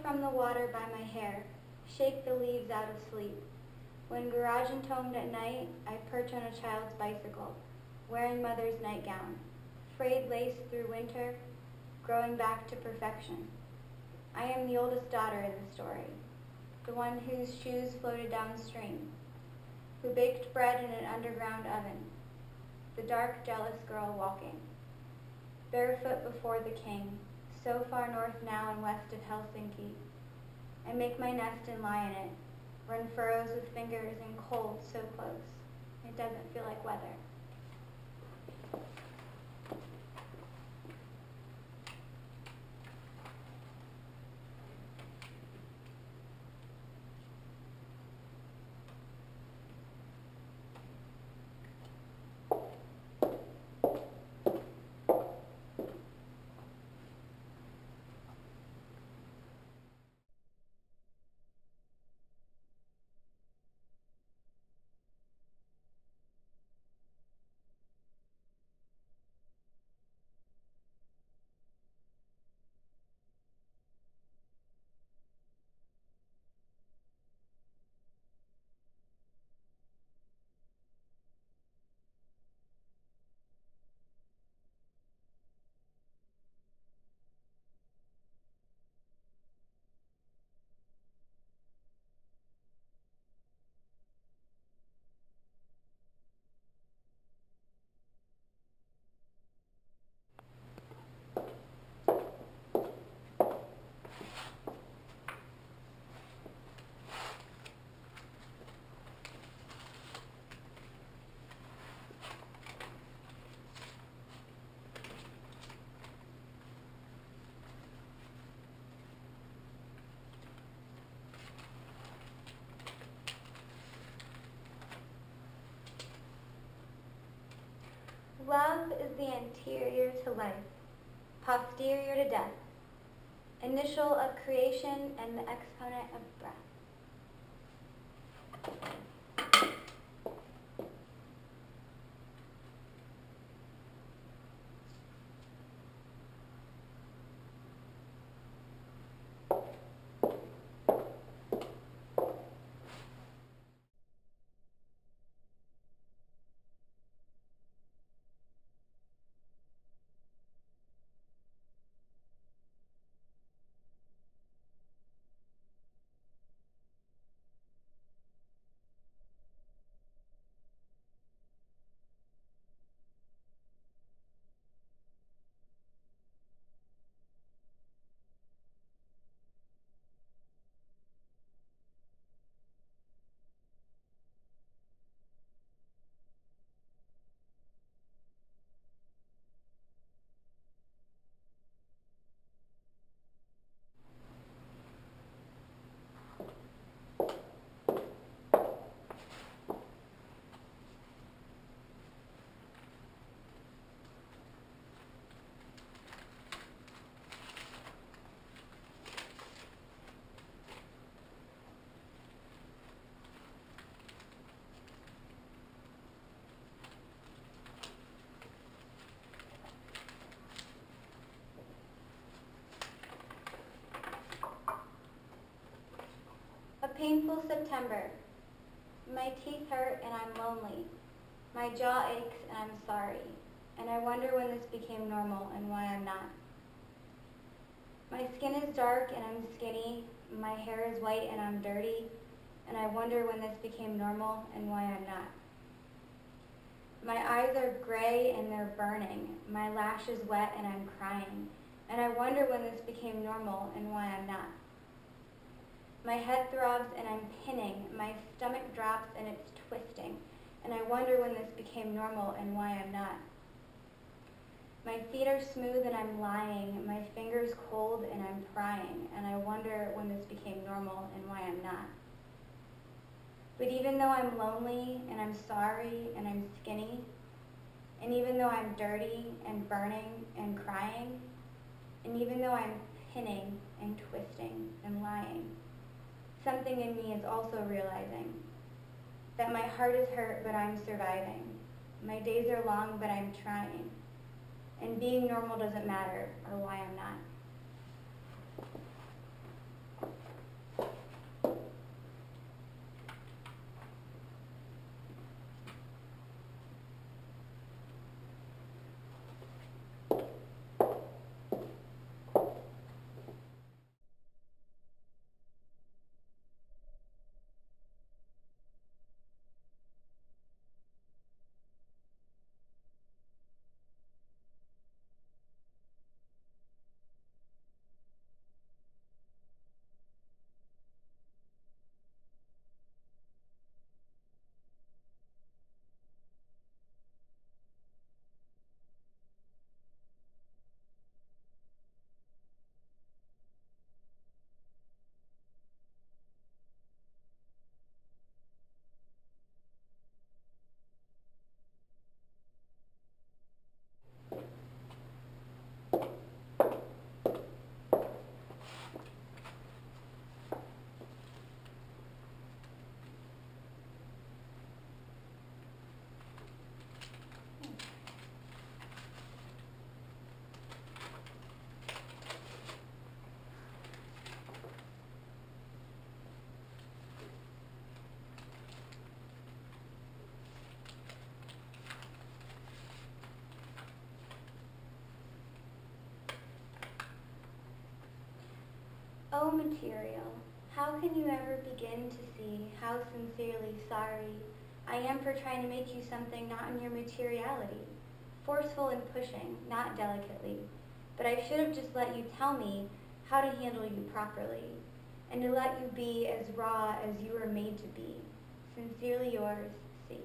from the water by my hair, shake the leaves out of sleep. When garage intoned at night, I perch on a child's bicycle, wearing mother's nightgown, frayed lace through winter, growing back to perfection. I am the oldest daughter in the story, the one whose shoes floated downstream, who baked bread in an underground oven, the dark, jealous girl walking, barefoot before the king, so far north now and west of Helsinki. I make my nest and lie in it, run furrows with fingers and cold so close. It doesn't feel like weather. Love is the anterior to life, posterior to death, initial of creation and the exponent of breath. Painful September. My teeth hurt and I'm lonely. My jaw aches and I'm sorry. And I wonder when this became normal and why I'm not. My skin is dark and I'm skinny. My hair is white and I'm dirty. And I wonder when this became normal and why I'm not. My eyes are gray and they're burning. My lash is wet and I'm crying. And I wonder when this became normal and why I'm not. My head throbs and I'm pinning. My stomach drops and it's twisting. And I wonder when this became normal and why I'm not. My feet are smooth and I'm lying. My fingers cold and I'm prying. And I wonder when this became normal and why I'm not. But even though I'm lonely and I'm sorry and I'm skinny, and even though I'm dirty and burning and crying, and even though I'm pinning and twisting and lying, something in me is also realizing that my heart is hurt, but I'm surviving. My days are long, but I'm trying. And being normal doesn't matter, or why I'm not. Oh, material, how can you ever begin to see how sincerely sorry I am for trying to make you something not in your materiality, forceful and pushing, not delicately, but I should have just let you tell me how to handle you properly, and to let you be as raw as you were made to be. Sincerely yours, C.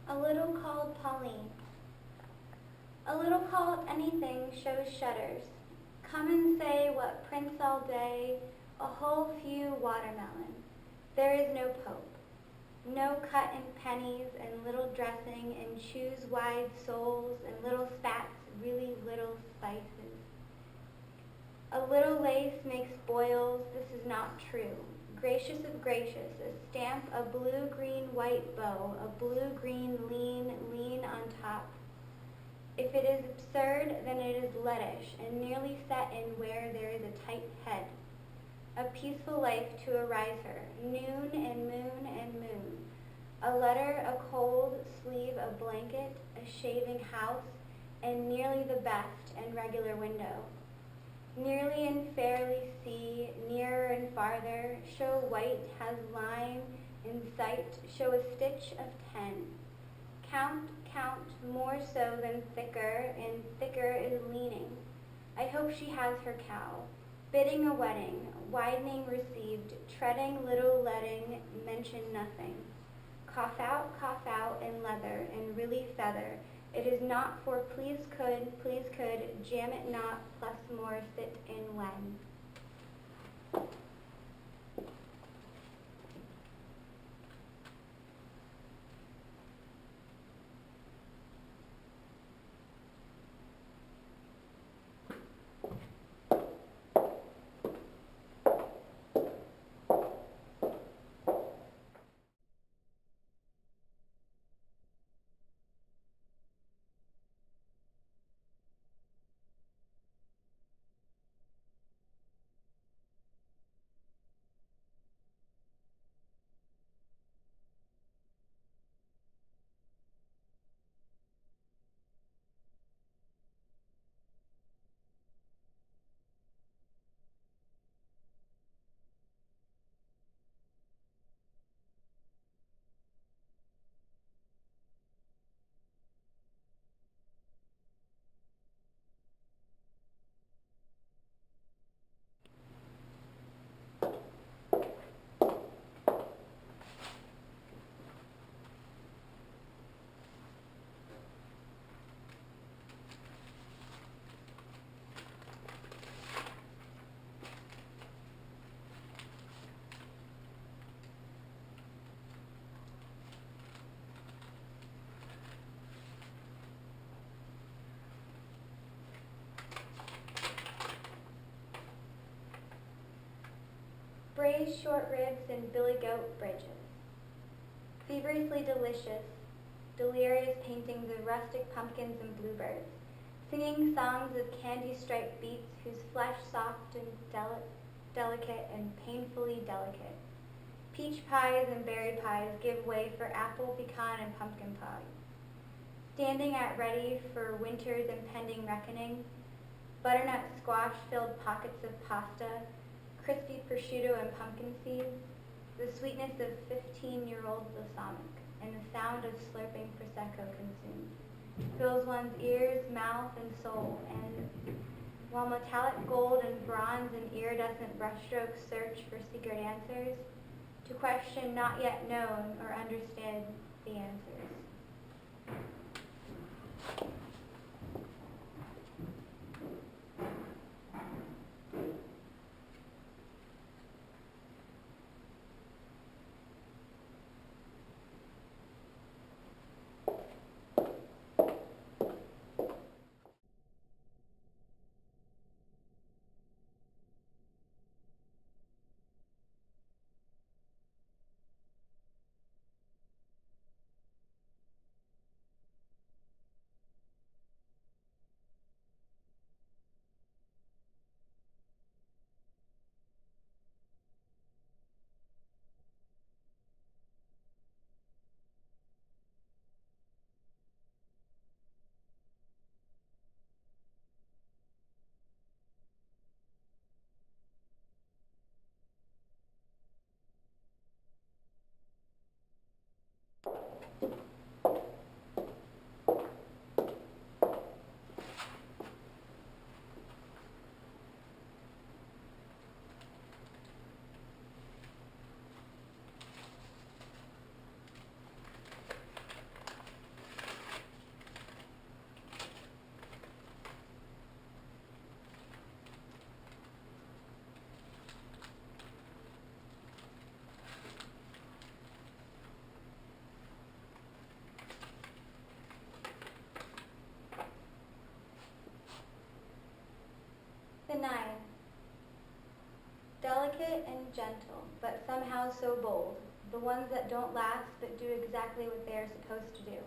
A little called Pauline. A little called anything shows shudders. Come and say what prince all day, a whole few watermelon. There is no pope. No cut in pennies and little dressing and shoes wide soles and little spats, really little spices. A little lace makes boils, this is not true. Gracious of gracious, a stamp, a blue-green-white bow, a blue-green lean on top. If it is absurd, then it is lettish and nearly set in where there is a tight head. A peaceful life to arise her, noon and moon and moon. A letter, a cold sleeve, a blanket, a shaving house, and nearly the best and regular window. Nearly and fairly see, nearer and farther, show white has line in sight, show a stitch of 10. Count, more so than thicker, and thicker is leaning. I hope she has her cow. Bidding a wedding, widening received, treading little letting, mention nothing. Cough out, and leather, and really feather. It is not for please could, jam it not, plus more sit in when. Braised short ribs and billy goat bridges. Feverishly delicious, delirious paintings of rustic pumpkins and bluebirds. singing songs of candy-striped beats whose flesh soft and delicate and painfully delicate. Peach pies and berry pies give way for apple, pecan, and pumpkin pie. Standing at ready for winter's impending reckoning, butternut squash-filled pockets of pasta, crispy prosciutto and pumpkin seeds, the sweetness of 15-year-old balsamic, and the sound of slurping Prosecco consumed, fills one's ears, mouth, and soul, and while metallic gold and bronze and iridescent brushstrokes search for secret answers, to question not yet known or understand the answers. The 9. Delicate and gentle, but somehow so bold. The ones that don't last, but do exactly what they are supposed to do.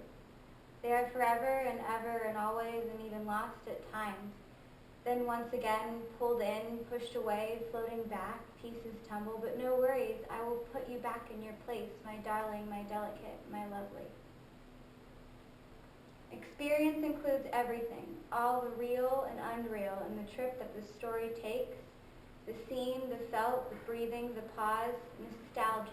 They are forever and ever and always and even lost at times. Then once again, pulled in, pushed away, floating back, pieces tumble, but no worries, I will put you back in your place, my darling, my delicate, my lovely. Experience includes everything, all the real and unreal in the trip that the story takes, the seen, the felt, the breathing, the pause, nostalgia.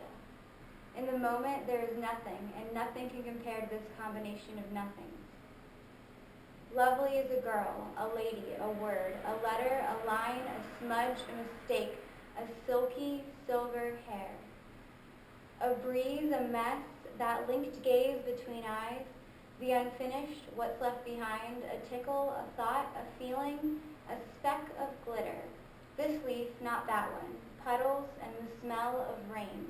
In the moment, there is nothing, and nothing can compare to this combination of nothings. Lovely is a girl, a lady, a word, a letter, a line, a smudge, a mistake, a silky, silver hair. A breeze, a mess, that linked gaze between eyes, the unfinished, what's left behind, a tickle, a thought, a feeling, a speck of glitter. This leaf, not that one, puddles and the smell of rain.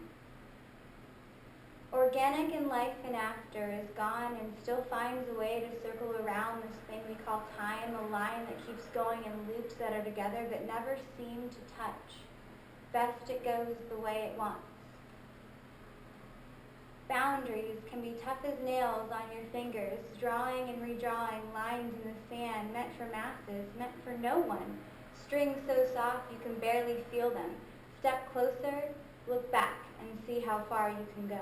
Organic in life and after is gone and still finds a way to circle around this thing we call time, a line that keeps going in loops that are together but never seem to touch. Best it goes the way it wants. Boundaries can be tough as nails on your fingers, drawing and redrawing lines in the sand meant for masses, meant for no one. Strings so soft you can barely feel them. Step closer, look back, and see how far you can go.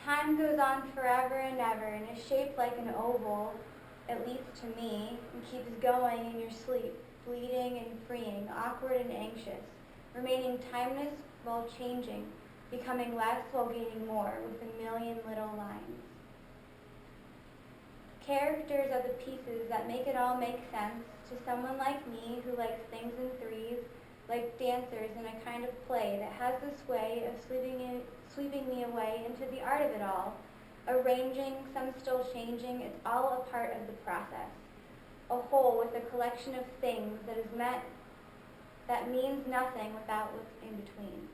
Time goes on forever and ever and is shaped like an oval, at least to me, and keeps going in your sleep, fleeting and freeing, awkward and anxious, remaining timeless while changing, becoming less while gaining more with a million little lines. Characters are the pieces that make it all make sense to someone like me who likes things in threes, like dancers in a kind of play that has this way of sweeping me away into the art of it all, arranging, some still changing. It's all a part of the process, a whole with a collection of things that means nothing without what's in between.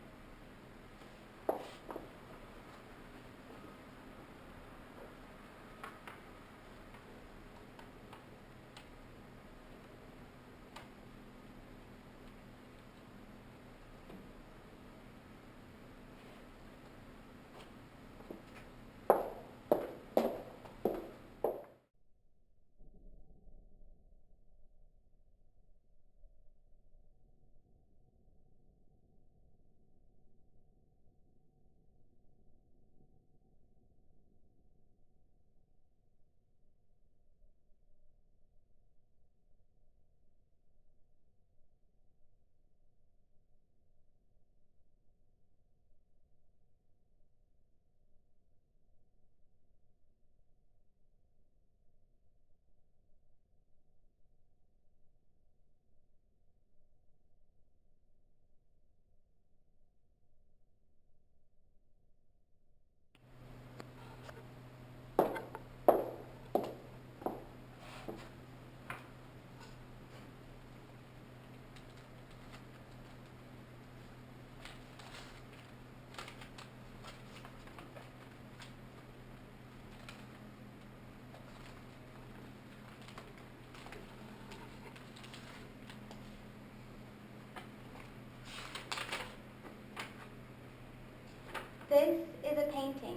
This is a painting.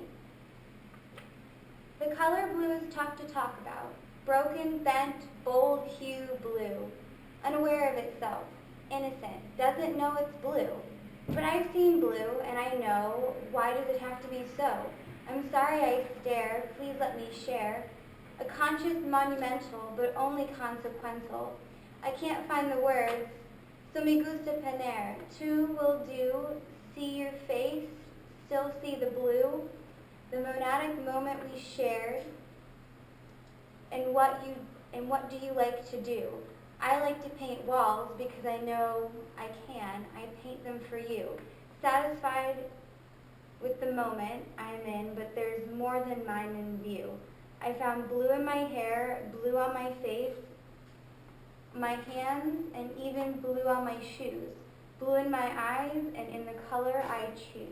The color blue is tough to talk about. Broken, bent, bold hue blue. Unaware of itself. Innocent. Doesn't know it's blue. But I've seen blue, and I know. Why does it have to be so? I'm sorry I stare. Please let me share. A conscious monumental, but only consequential. I can't find the words. So me gusta penar. Two will do. See your face. Still see the blue. The monadic moment we shared. And what do you like to do? I like to paint walls because I know I can. I paint them for you. Satisfied with the moment I'm in, but there's more than mine in view. I found blue in my hair, blue on my face, my hands, and even blue on my shoes. Blue in my eyes and in the color I choose.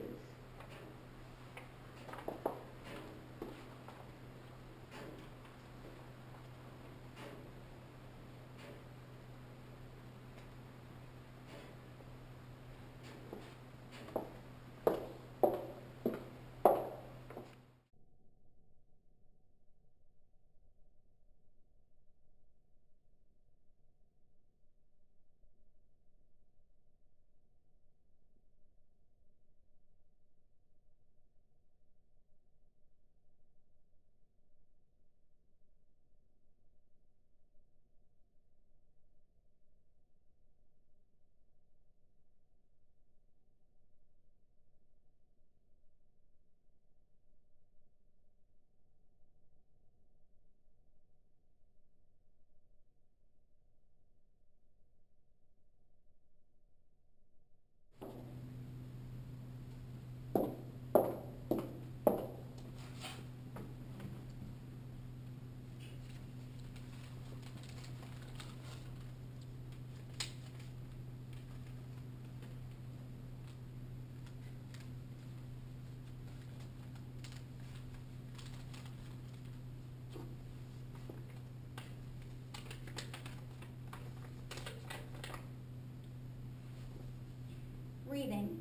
Reading.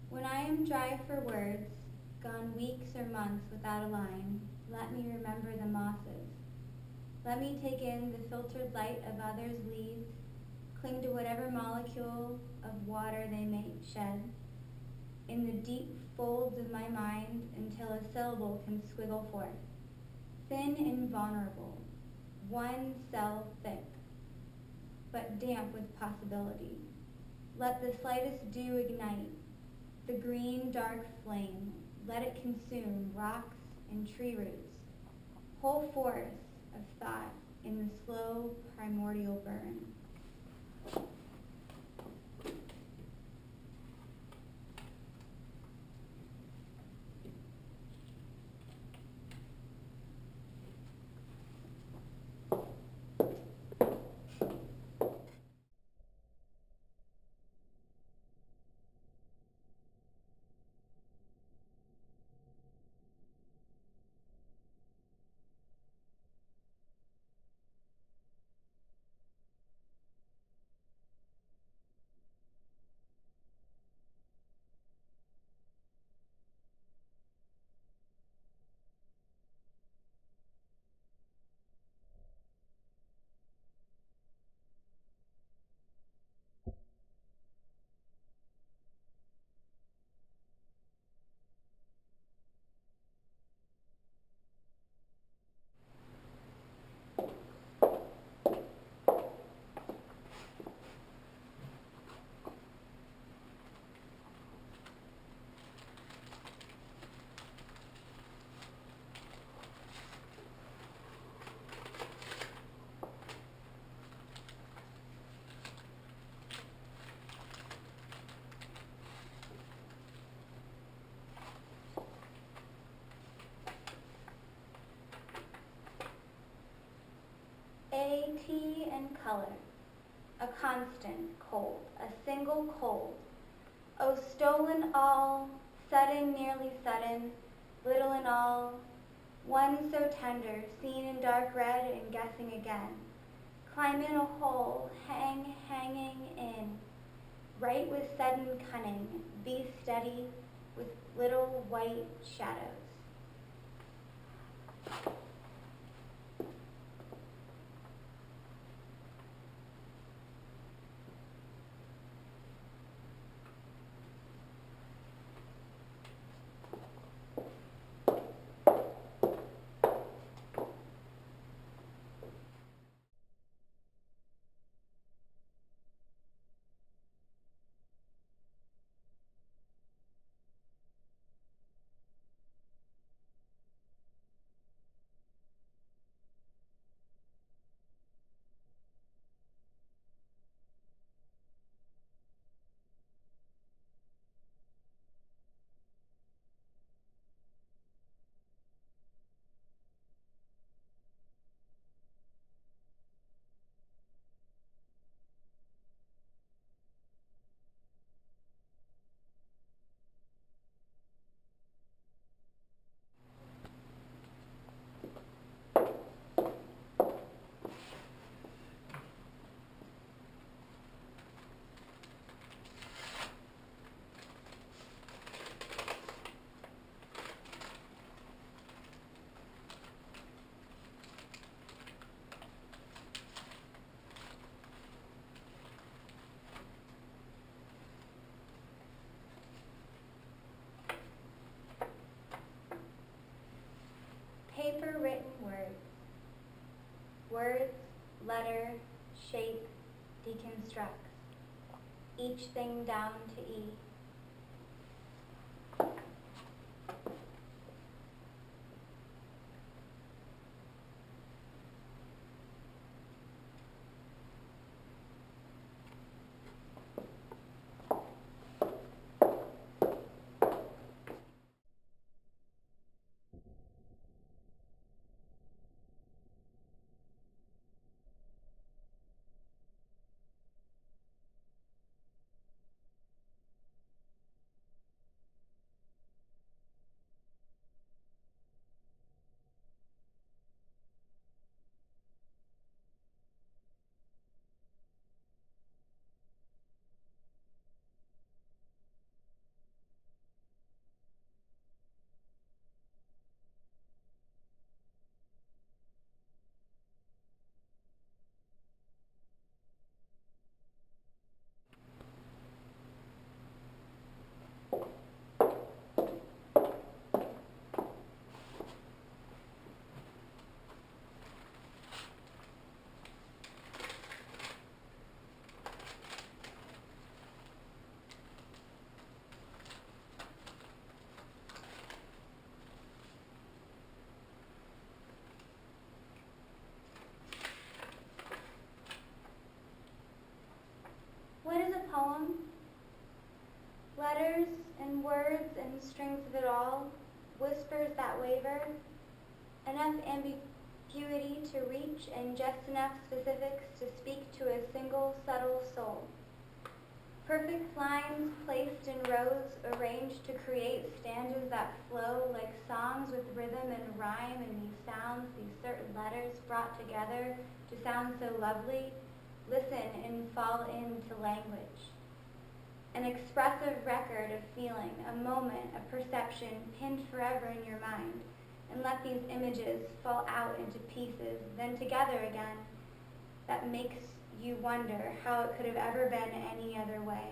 When I am dry for words, gone weeks or months without a line, let me remember the mosses. Let me take in the filtered light of others' leaves, cling to whatever molecule of water they may shed, in the deep folds of my mind until a syllable can swiggle forth, thin and vulnerable, one cell thick, but damp with possibility. Let the slightest dew ignite the green, dark flame. Let it consume rocks and tree roots, whole forests of thought in the slow, primordial burn. Tea and color, a constant cold, a single cold. Oh, stolen all, sudden, nearly sudden, little and all, one so tender, seen in dark red and guessing again. Climb in a hole, hanging in, Write with sudden cunning, be steady with little white shadows. Paper written words. Words, letter, shape, deconstructs. Each thing down to E. What is a poem? Letters and words and strings of it all, whispers that waver, enough ambiguity to reach and just enough specifics to speak to a single subtle soul. Perfect lines placed in rows, arranged to create stanzas that flow like songs with rhythm and rhyme, and these sounds, these certain letters brought together to sound so lovely. Listen and fall into language. An expressive record of feeling, a moment, a perception pinned forever in your mind, and let these images fall out into pieces, then together again. That makes you wonder how it could have ever been any other way.